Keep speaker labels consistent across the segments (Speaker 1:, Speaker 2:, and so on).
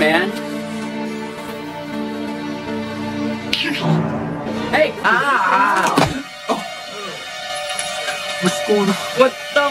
Speaker 1: man. Hey! Ah!
Speaker 2: What's going on?
Speaker 1: What the?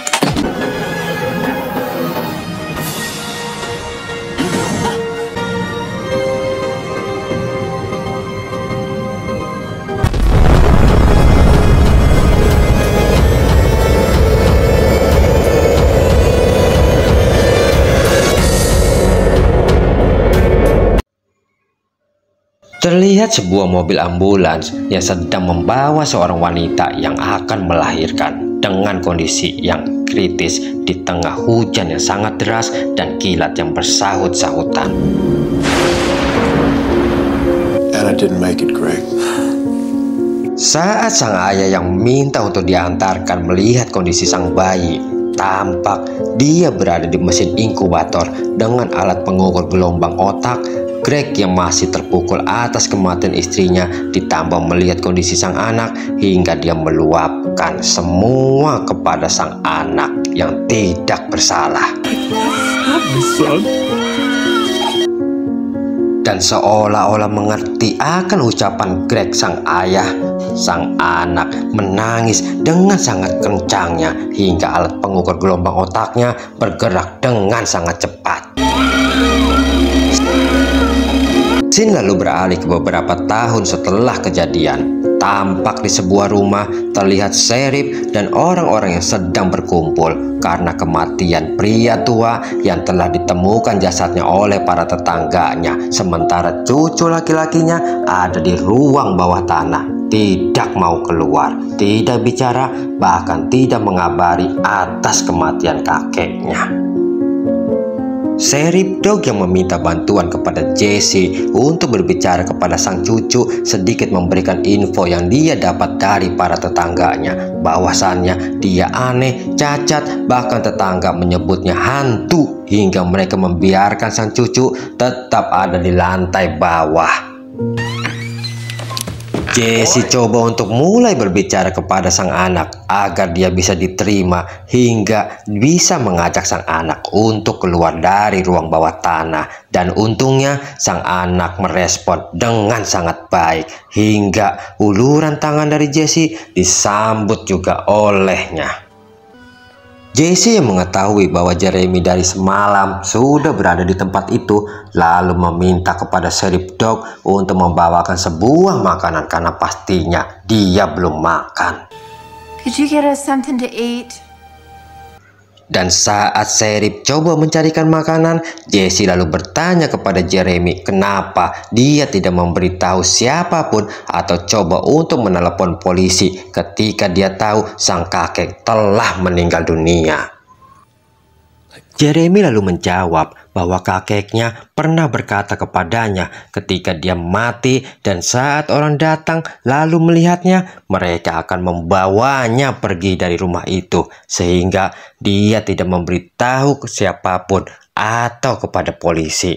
Speaker 3: Terlihat sebuah mobil ambulans yang sedang membawa seorang wanita yang akan melahirkan dengan kondisi yang kritis di tengah hujan yang sangat deras dan kilat yang bersahut-sahutan.
Speaker 2: And I didn't make it, Greg.
Speaker 3: Saat sang ayah yang minta untuk diantarkan melihat kondisi sang bayi, tampak dia berada di mesin inkubator dengan alat pengukur gelombang otak. Greg yang masih terpukul atas kematian istrinya ditambah melihat kondisi sang anak hingga dia meluapkan semua kepada sang anak yang tidak bersalah. Dan seolah-olah mengerti akan ucapan Greg sang ayah, sang anak menangis dengan sangat kencangnya hingga alat pengukur gelombang otaknya bergerak dengan sangat cepat. Scene lalu beralih ke beberapa tahun setelah kejadian. Tampak di sebuah rumah terlihat Sheriff dan orang-orang yang sedang berkumpul karena kematian pria tua yang telah ditemukan jasadnya oleh para tetangganya. Sementara cucu laki-lakinya ada di ruang bawah tanah, tidak mau keluar, tidak bicara, bahkan tidak mengabari atas kematian kakeknya. Sheriff Dog yang meminta bantuan kepada Jesse untuk berbicara kepada sang cucu sedikit memberikan info yang dia dapat dari para tetangganya, bahwasannya dia aneh, cacat, bahkan tetangga menyebutnya hantu hingga mereka membiarkan sang cucu tetap ada di lantai bawah. Jesse coba untuk mulai berbicara kepada sang anak agar dia bisa diterima hingga bisa mengajak sang anak untuk keluar dari ruang bawah tanah, dan untungnya sang anak merespon dengan sangat baik hingga uluran tangan dari Jesse disambut juga olehnya. Jesse yang mengetahui bahwa Jeremy dari semalam sudah berada di tempat itu lalu meminta kepada Sheriff Dog untuk membawakan sebuah makanan karena pastinya dia belum makan.
Speaker 4: Could you get us something to eat?
Speaker 3: Dan saat Sheriff coba mencarikan makanan, Jesse lalu bertanya kepada Jeremy kenapa dia tidak memberitahu siapapun atau coba untuk menelepon polisi ketika dia tahu sang kakek telah meninggal dunia. Jeremy lalu menjawab bahwa kakeknya pernah berkata kepadanya ketika dia mati dan saat orang datang lalu melihatnya, mereka akan membawanya pergi dari rumah itu sehingga dia tidak memberitahu ke siapapun atau kepada polisi.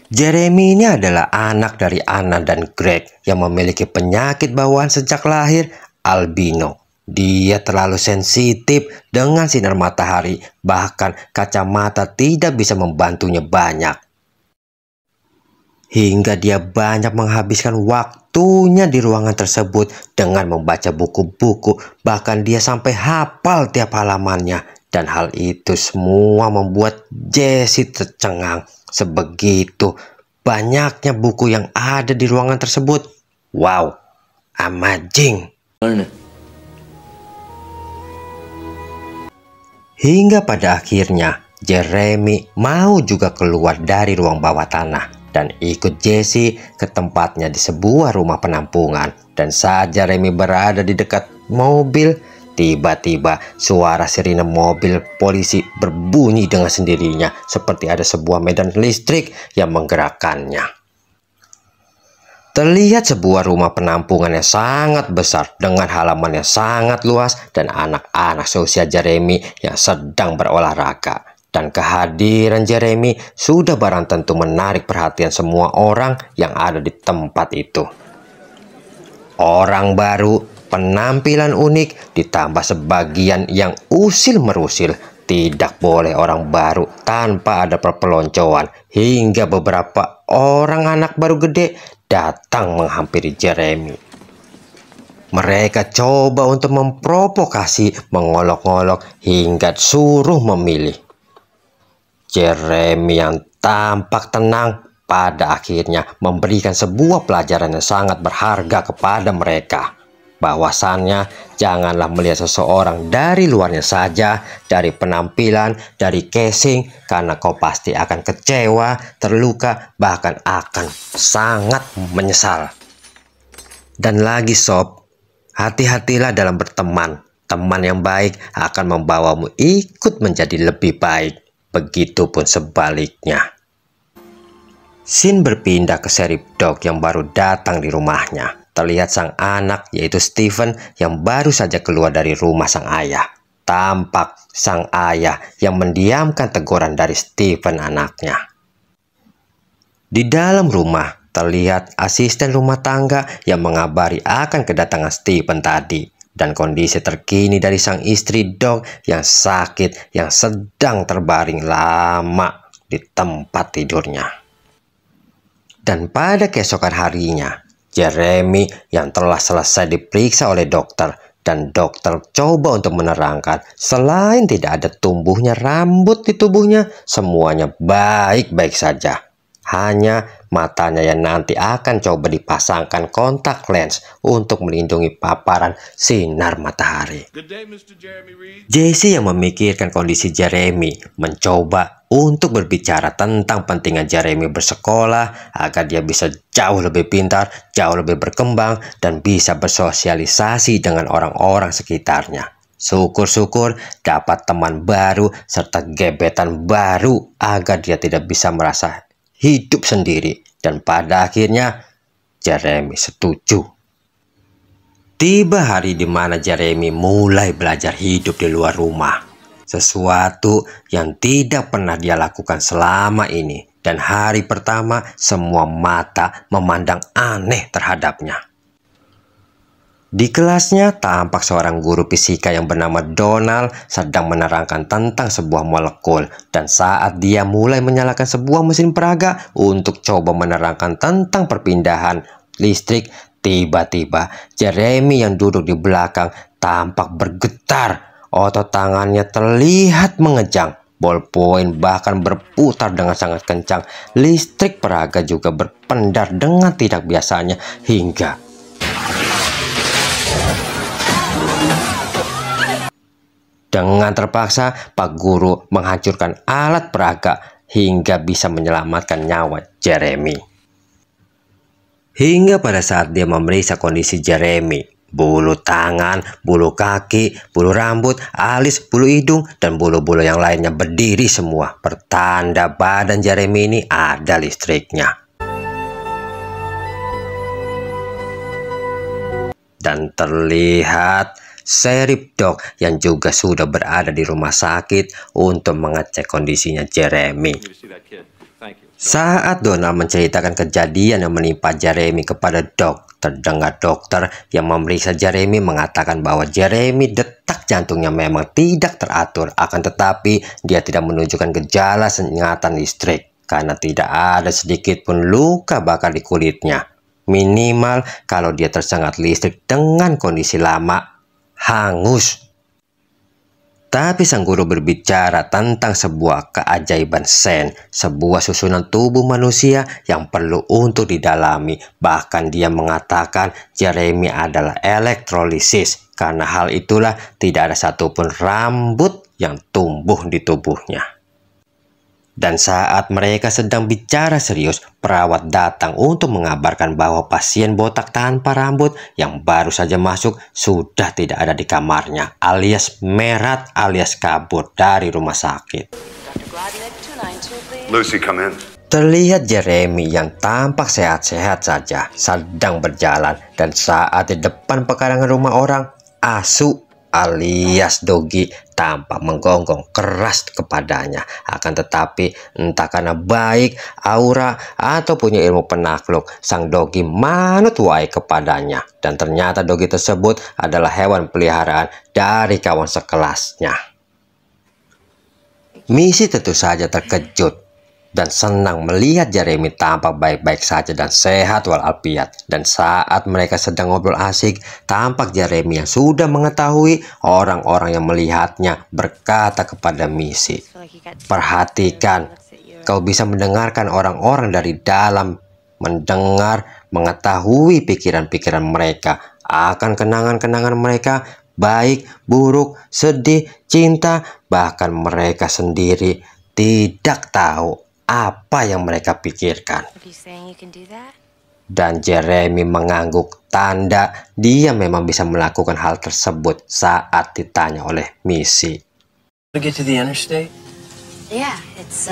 Speaker 3: Jeremy ini adalah anak dari Anna dan Greg yang memiliki penyakit bawaan sejak lahir, albino. Dia terlalu sensitif dengan sinar matahari, bahkan kacamata tidak bisa membantunya banyak. Hingga dia banyak menghabiskan waktunya di ruangan tersebut dengan membaca buku-buku, bahkan dia sampai hafal tiap halamannya. Dan hal itu semua membuat Jesse tercengang. Sebegitu banyaknya buku yang ada di ruangan tersebut. Wow, amazing. Hingga pada akhirnya Jeremy mau juga keluar dari ruang bawah tanah dan ikut Jesse ke tempatnya di sebuah rumah penampungan. Dan saat Jeremy berada di dekat mobil, tiba-tiba suara sirine mobil polisi berbunyi dengan sendirinya seperti ada sebuah medan listrik yang menggerakkannya. Terlihat sebuah rumah penampungan yang sangat besar dengan halaman yang sangat luas dan anak-anak seusia Jeremy yang sedang berolahraga. Dan kehadiran Jeremy sudah barang tentu menarik perhatian semua orang yang ada di tempat itu. Orang baru, penampilan unik, ditambah sebagian yang usil merusil, Tidak boleh orang baru tanpa ada perpeloncoan, hingga beberapa orang anak baru gede datang menghampiri Jeremy. Mereka coba untuk memprovokasi, mengolok-olok hingga suruh memilih. Jeremy yang tampak tenang pada akhirnya memberikan sebuah pelajaran yang sangat berharga kepada mereka. Bahwasannya janganlah melihat seseorang dari luarnya saja, dari penampilan, dari casing, karena kau pasti akan kecewa, terluka, bahkan akan sangat menyesal. Dan lagi sob, hati-hatilah dalam berteman. Teman yang baik akan membawamu ikut menjadi lebih baik. Begitupun sebaliknya. Scene berpindah ke Sheriff Doug yang baru datang di rumahnya. Terlihat sang anak yaitu Stephen yang baru saja keluar dari rumah sang ayah. Tampak sang ayah yang mendiamkan teguran dari Stephen anaknya. Di dalam rumah terlihat asisten rumah tangga yang mengabari akan kedatangan Stephen tadi. Dan kondisi terkini dari sang istri Doug yang sakit yang sedang terbaring lama di tempat tidurnya. Dan pada keesokan harinya, Jeremy yang telah selesai diperiksa oleh dokter, dan dokter coba untuk menerangkan selain tidak ada tumbuhnya rambut di tubuhnya, semuanya baik-baik saja. Hanya matanya yang nanti akan coba dipasangkan kontak lens untuk melindungi paparan sinar matahari. Jesse yang memikirkan kondisi Jeremy mencoba untuk berbicara tentang pentingnya Jeremy bersekolah agar dia bisa jauh lebih pintar, jauh lebih berkembang, dan bisa bersosialisasi dengan orang-orang sekitarnya. Syukur-syukur dapat teman baru serta gebetan baru agar dia tidak bisa merasa hidup sendiri. Dan pada akhirnya Jeremy setuju. Tiba hari di mana Jeremy mulai belajar hidup di luar rumah. Sesuatu yang tidak pernah dia lakukan selama ini. Dan hari pertama semua mata memandang aneh terhadapnya. Di kelasnya tampak seorang guru fisika yang bernama Donald sedang menerangkan tentang sebuah molekul. Dan saat dia mulai menyalakan sebuah mesin peraga untuk coba menerangkan tentang perpindahan listrik, tiba-tiba Jeremy yang duduk di belakang tampak bergetar. Otot tangannya terlihat mengejang. Ballpoint bahkan berputar dengan sangat kencang. Listrik peraga juga berpendar dengan tidak biasanya hingga dengan terpaksa Pak Guru menghancurkan alat peraga hingga bisa menyelamatkan nyawa Jeremy. Hingga pada saat dia memeriksa kondisi Jeremy, bulu tangan, bulu kaki, bulu rambut, alis, bulu hidung, dan bulu-bulu yang lainnya berdiri semua. Pertanda badan Jeremy ini ada listriknya. Dan terlihat Sheriff Doug yang juga sudah berada di rumah sakit untuk mengecek kondisinya Jeremy. Saat Donald menceritakan kejadian yang menimpa Jeremy kepada Doug, terdengar dokter yang memeriksa Jeremy mengatakan bahwa Jeremy detak jantungnya memang tidak teratur, akan tetapi dia tidak menunjukkan gejala sengatan listrik karena tidak ada sedikit pun luka bakar di kulitnya. Minimal kalau dia tersengat listrik dengan kondisi lama, hangus. Tapi sang guru berbicara tentang sebuah keajaiban sen, sebuah susunan tubuh manusia yang perlu untuk didalami. Bahkan dia mengatakan Jeremy adalah elektrolisis. Karena hal itulah tidak ada satupun rambut yang tumbuh di tubuhnya. Dan saat mereka sedang bicara serius, perawat datang untuk mengabarkan bahwa pasien botak tanpa rambut yang baru saja masuk sudah tidak ada di kamarnya, alias merat alias kabur dari rumah sakit.
Speaker 2: Lucy, come in.
Speaker 3: Terlihat Jeremy yang tampak sehat-sehat saja sedang berjalan, dan saat di depan pekarangan rumah orang, Asu alias Doggy tampak menggonggong keras kepadanya. Akan tetapi entah karena baik, aura, atau punya ilmu penakluk, sang Doggy manut wae kepadanya. Dan ternyata Doggy tersebut adalah hewan peliharaan dari kawan sekelasnya. Missy tentu saja terkejut dan senang melihat Jeremy tampak baik-baik saja dan sehat walafiat. Dan saat mereka sedang ngobrol asik, tampak Jeremy yang sudah mengetahui orang-orang yang melihatnya berkata kepada Missy, "Perhatikan, kau bisa mendengarkan orang-orang dari dalam, mendengar, mengetahui pikiran-pikiran mereka, akan kenangan-kenangan mereka, baik, buruk, sedih, cinta, bahkan mereka sendiri tidak tahu apa yang mereka pikirkan." Dan Jeremy mengangguk, tanda dia memang bisa melakukan hal tersebut saat ditanya oleh Missy.
Speaker 1: Get to the interstate?
Speaker 5: Yeah, it's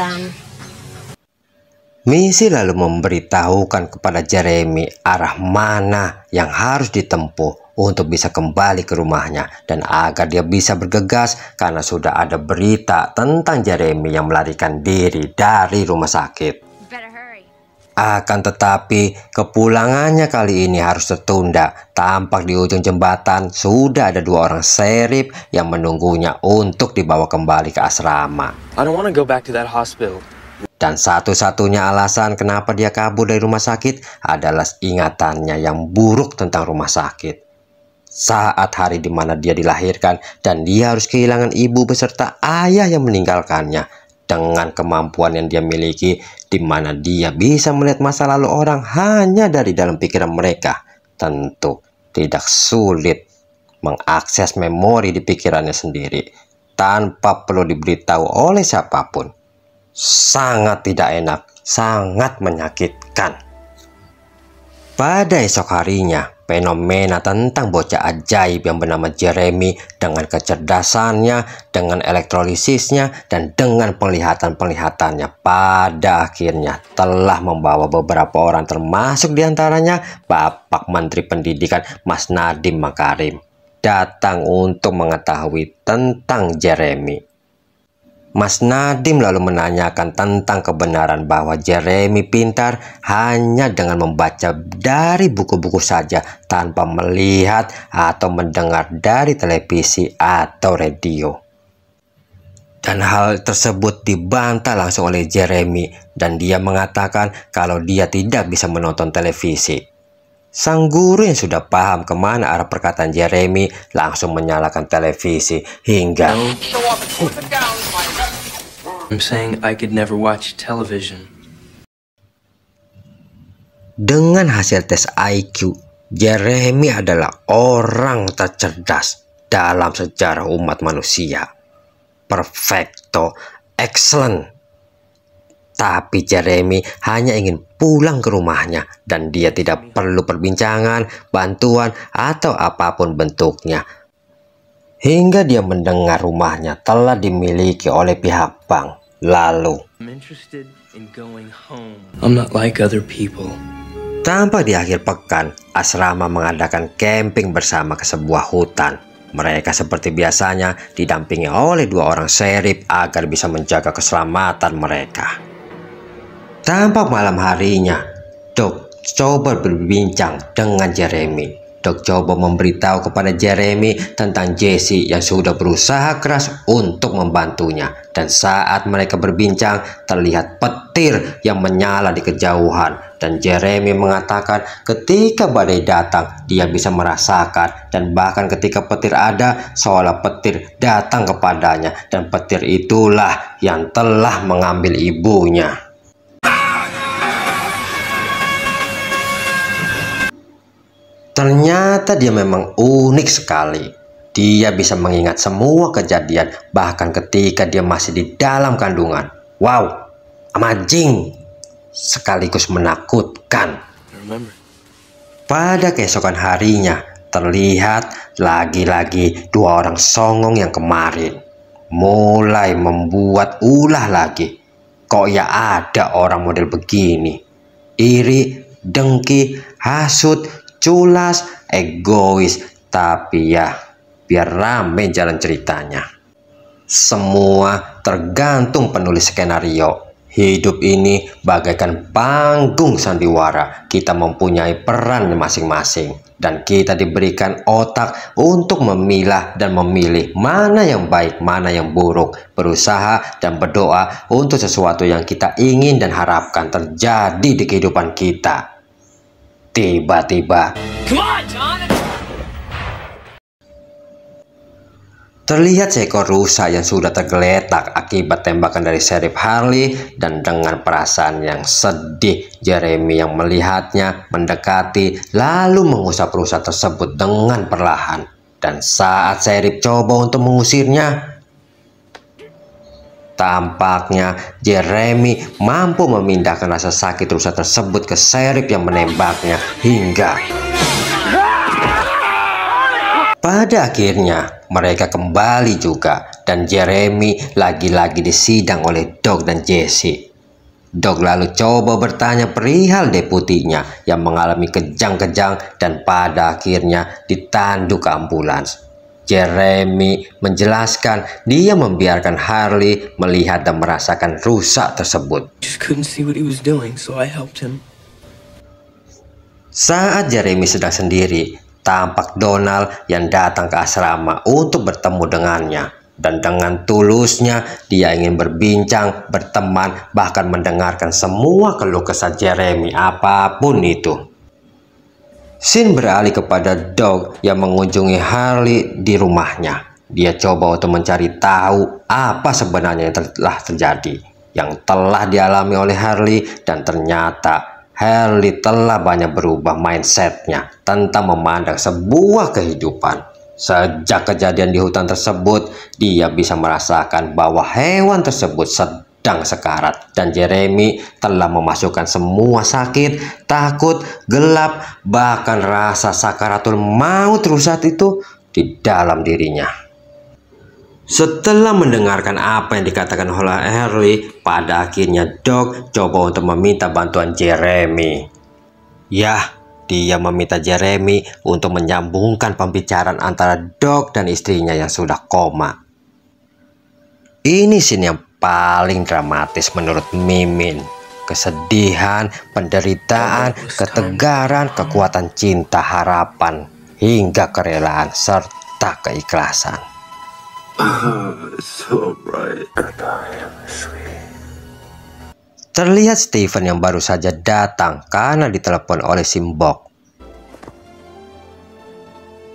Speaker 3: Missy lalu memberitahukan kepada Jeremy arah mana yang harus ditempuh untuk bisa kembali ke rumahnya, dan agar dia bisa bergegas karena sudah ada berita tentang Jeremy yang melarikan diri dari rumah sakit. Akan tetapi kepulangannya kali ini harus tertunda. Tampak di ujung jembatan sudah ada 2 orang sheriff yang menunggunya untuk dibawa kembali ke asrama.
Speaker 1: I don't want to go back to that hospital.
Speaker 3: Dan satu-satunya alasan kenapa dia kabur dari rumah sakit adalah ingatannya yang buruk tentang rumah sakit. Saat hari di mana dia dilahirkan dan dia harus kehilangan ibu beserta ayah yang meninggalkannya. Dengan kemampuan yang dia miliki, di mana dia bisa melihat masa lalu orang hanya dari dalam pikiran mereka, tentu tidak sulit mengakses memori di pikirannya sendiri tanpa perlu diberitahu oleh siapapun. Sangat tidak enak, sangat menyakitkan. Pada esok harinya, fenomena tentang bocah ajaib yang bernama Jeremy dengan kecerdasannya, dengan elektrolisisnya, dan dengan penglihatan-penglihatannya pada akhirnya telah membawa beberapa orang, termasuk diantaranya Bapak Menteri Pendidikan Mas Nadiem Makarim, datang untuk mengetahui tentang Jeremy. Mas Nadiem lalu menanyakan tentang kebenaran bahwa Jeremy pintar hanya dengan membaca dari buku-buku saja tanpa melihat atau mendengar dari televisi atau radio. Dan hal tersebut dibantah langsung oleh Jeremy dan dia mengatakan kalau dia tidak bisa menonton televisi. Sang guru yang sudah paham kemana arah perkataan Jeremy langsung menyalakan televisi hingga
Speaker 1: I'm saying I could never watch television.
Speaker 3: Dengan hasil tes IQ, Jeremy adalah orang tercerdas dalam sejarah umat manusia. Perfecto, excellent. Tapi Jeremy hanya ingin pulang ke rumahnya dan dia tidak perlu perbincangan, bantuan, atau apapun bentuknya. Hingga dia mendengar rumahnya telah dimiliki oleh pihak bank. Lalu,
Speaker 1: I'm not like other people.
Speaker 3: tampak di akhir pekan, asrama mengadakan camping bersama ke sebuah hutan. Mereka seperti biasanya didampingi oleh 2 orang sheriff agar bisa menjaga keselamatan mereka. Tampak malam harinya, Doc coba berbincang dengan Jeremy. Doc coba memberitahu kepada Jeremy tentang Jesse yang sudah berusaha keras untuk membantunya. Dan saat mereka berbincang, terlihat petir yang menyala di kejauhan. Dan Jeremy mengatakan ketika badai datang, dia bisa merasakan. Dan bahkan ketika petir ada, seolah petir datang kepadanya. Dan petir itulah yang telah mengambil ibunya. Ternyata dia memang unik sekali. Dia bisa mengingat semua kejadian, bahkan ketika dia masih di dalam kandungan. Wow, amazing, sekaligus menakutkan. Pada keesokan harinya, terlihat lagi-lagi 2 orang songong yang kemarin mulai membuat ulah lagi. Kok ya ada orang model begini? Iri, dengki, hasut, culas, egois, tapi ya biar rame jalan ceritanya. Semua tergantung penulis skenario. Hidup ini bagaikan panggung sandiwara. Kita mempunyai peran masing-masing, dan kita diberikan otak untuk memilah dan memilih mana yang baik, mana yang buruk. Berusaha dan berdoa untuk sesuatu yang kita ingin dan harapkan terjadi di kehidupan kita. Tiba-tiba terlihat seekor rusa yang sudah tergeletak akibat tembakan dari Sheriff Harley, dan dengan perasaan yang sedih, Jeremy yang melihatnya mendekati lalu mengusap rusa tersebut dengan perlahan. Dan saat Sheriff coba untuk mengusirnya, tampaknya Jeremy mampu memindahkan rasa sakit rusa tersebut ke Sheriff yang menembaknya hingga pada akhirnya mereka kembali juga, dan Jeremy lagi-lagi disidang oleh Doc dan Jesse. Doc lalu coba bertanya perihal deputinya yang mengalami kejang-kejang dan pada akhirnya ditanduk ke ambulans. Jeremy menjelaskan dia membiarkan Harley melihat dan merasakan rusak tersebut.
Speaker 1: Just couldn't see what he was doing, so I helped him.
Speaker 3: Saat Jeremy sedang sendiri, tampak Donald yang datang ke asrama untuk bertemu dengannya, dan dengan tulusnya dia ingin berbincang, berteman, bahkan mendengarkan semua keluh kesah Jeremy apapun itu. Scene beralih kepada Doc yang mengunjungi Harley di rumahnya. Dia coba untuk mencari tahu apa sebenarnya yang telah terjadi, yang telah dialami oleh Harley, dan ternyata Harley telah banyak berubah mindsetnya tentang memandang sebuah kehidupan. Sejak kejadian di hutan tersebut, dia bisa merasakan bahwa hewan tersebut sedang sekarat, dan Jeremy telah memasukkan semua sakit, takut, gelap, bahkan rasa sakaratul maut rusak itu di dalam dirinya. Setelah mendengarkan apa yang dikatakan oleh Harley, pada akhirnya Doc coba untuk meminta bantuan Jeremy. Yah, dia meminta Jeremy untuk menyambungkan pembicaraan antara Doc dan istrinya yang sudah koma. Ini scene yang paling dramatis menurut Mimin. Kesedihan, penderitaan, ketegaran, kekuatan cinta, harapan, hingga kerelaan serta keikhlasan.
Speaker 2: So bright.
Speaker 3: Terlihat Stephen yang baru saja datang karena ditelepon oleh Simbok.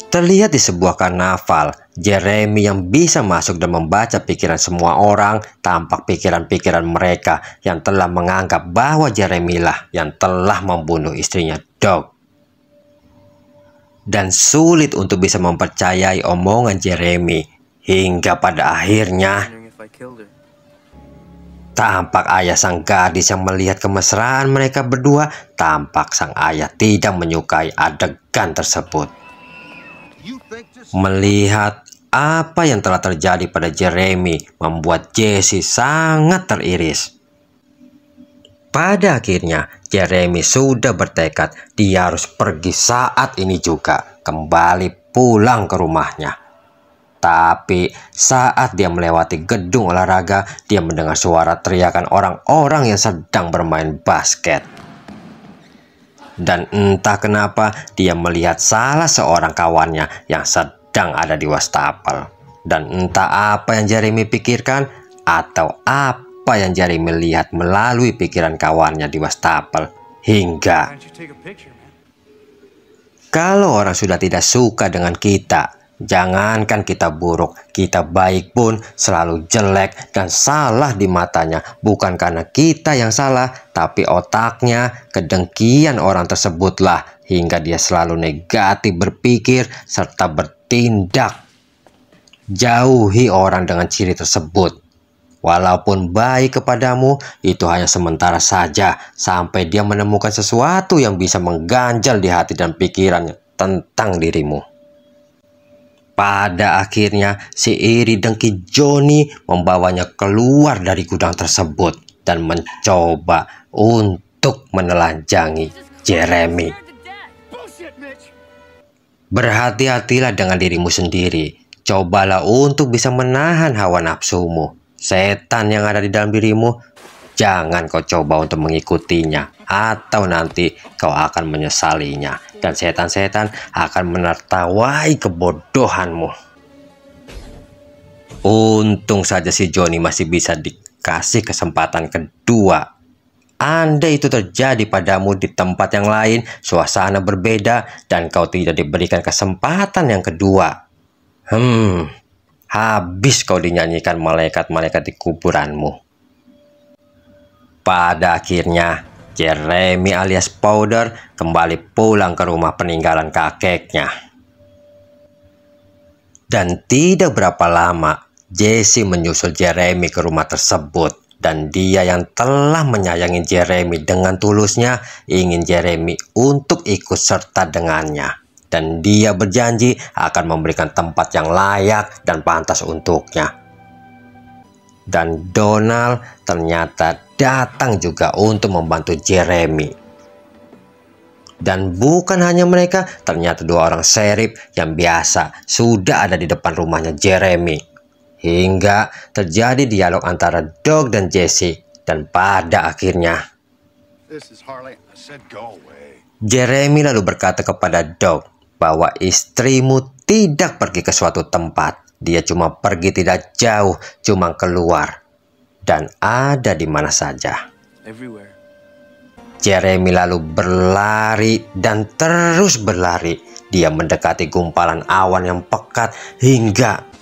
Speaker 3: Terlihat di sebuah karnaval, Jeremy yang bisa masuk dan membaca pikiran semua orang, tampak pikiran-pikiran mereka yang telah menganggap bahwa Jeremy lah yang telah membunuh istrinya Doc. Dan sulit untuk bisa mempercayai omongan Jeremy. Hingga pada akhirnya tampak ayah sang gadis yang melihat kemesraan mereka berdua. Tampak sang ayah tidak menyukai adegan tersebut. Melihat apa yang telah terjadi pada Jeremy membuat Jesse sangat teriris. Pada akhirnya Jeremy sudah bertekad dia harus pergi saat ini juga, kembali pulang ke rumahnya. Tapi saat dia melewati gedung olahraga, dia mendengar suara teriakan orang-orang yang sedang bermain basket. Dan entah kenapa dia melihat salah seorang kawannya yang sedang ada di wastafel. Dan entah apa yang Jeremy pikirkan atau apa yang Jeremy lihat melalui pikiran kawannya di wastafel. Hingga kalau orang sudah tidak suka dengan kita, jangankan kita buruk, kita baik pun selalu jelek dan salah di matanya. Bukan karena kita yang salah, tapi otaknya, kedengkian orang tersebutlah, hingga dia selalu negatif berpikir serta bertindak. Jauhi orang dengan ciri tersebut. Walaupun baik kepadamu, itu hanya sementara saja sampai dia menemukan sesuatu yang bisa mengganjal di hati dan pikirannya tentang dirimu. Pada akhirnya si iri dengki Johnny membawanya keluar dari gudang tersebut dan mencoba untuk menelanjangi Jeremy. Berhati-hatilah dengan dirimu sendiri. Cobalah untuk bisa menahan hawa nafsumu. Setan yang ada di dalam dirimu Jangan kau coba untuk mengikutinya, atau nanti kau akan menyesalinya, dan setan-setan akan menertawai kebodohanmu. Untung saja si Johnny masih bisa dikasih kesempatan kedua. Andai itu terjadi padamu di tempat yang lain, suasana berbeda, dan kau tidak diberikan kesempatan yang kedua, habis kau dinyanyikan malaikat-malaikat di kuburanmu. Pada akhirnya, Jeremy alias Powder kembali pulang ke rumah peninggalan kakeknya. Dan tidak berapa lama, Jesse menyusul Jeremy ke rumah tersebut. Dan dia yang telah menyayangi Jeremy dengan tulusnya, ingin Jeremy untuk ikut serta dengannya. Dan dia berjanji akan memberikan tempat yang layak dan pantas untuknya. Dan Donald ternyata datang juga untuk membantu Jeremy. Dan bukan hanya mereka, ternyata dua orang sheriff yang biasa sudah ada di depan rumahnya Jeremy. Hingga terjadi dialog antara Doug dan Jesse. Dan pada akhirnya, Jeremy lalu berkata kepada Doug bahwa istrimu tidak pergi ke suatu tempat. Dia cuma pergi tidak jauh, cuma keluar. Dan ada di mana saja. Jeremy lalu berlari dan terus berlari. Dia mendekati gumpalan awan yang pekat hingga...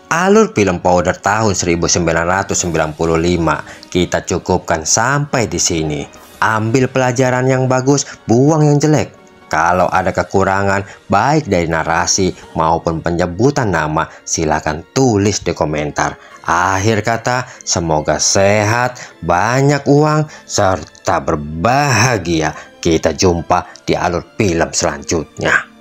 Speaker 3: Alur film Powder tahun 1995 kita cukupkan sampai di sini. Ambil pelajaran yang bagus, buang yang jelek. Kalau ada kekurangan baik dari narasi maupun penyebutan nama, silakan tulis di komentar. Akhir kata, semoga sehat, banyak uang, serta berbahagia. Kita jumpa di alur film selanjutnya.